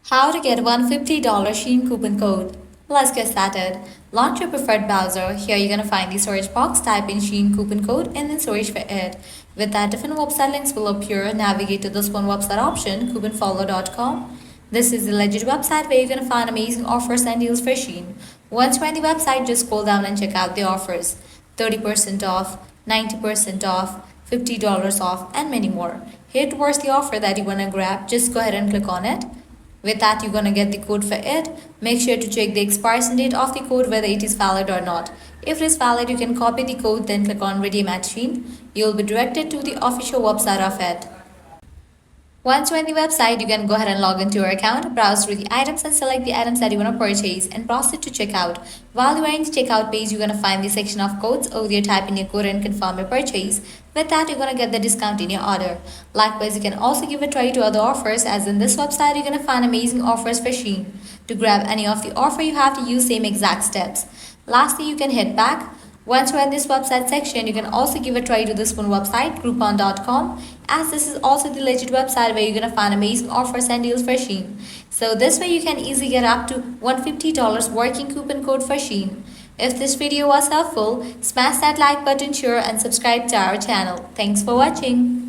How to get $150 Shein coupon code. Let's get started. Launch your preferred browser. Here you're gonna find the search box, type in Shein coupon code and then search for it. With that, different website links will appear. Navigate to this one website option, couponfollow.com. This is the legit website where you're gonna find amazing offers and deals for Shein. Once you're on the website, just scroll down and check out the offers. 30% off, 90% off, $50 off, and many more. Here towards the offer that you wanna grab, just go ahead and click on it. With that, you're going to get the code for it. Make sure to check the expiration date of the code, whether it is valid or not. If it is valid, you can copy the code, then click on Redeem at Shein. You will be directed to the official website of it. Once you're on the website, you can go ahead and log into your account, browse through the items and select the items that you want to purchase and proceed to checkout. While you are in the checkout page, you're going to find the section of codes. Over there, type in your code and confirm your purchase. With that, you're going to get the discount in your order. Likewise, you can also give a try to other offers, as in this website, you're going to find amazing offers for Shein. To grab any of the offer, you have to use same exact steps. Lastly, you can hit back. Once you're in this website section, you can also give a try to this one website, groupon.com, as this is also the legit website where you're going to find amazing offers and deals for Shein. So this way you can easily get up to $150 working coupon code for Shein. If this video was helpful, smash that like button, share and subscribe to our channel. Thanks for watching.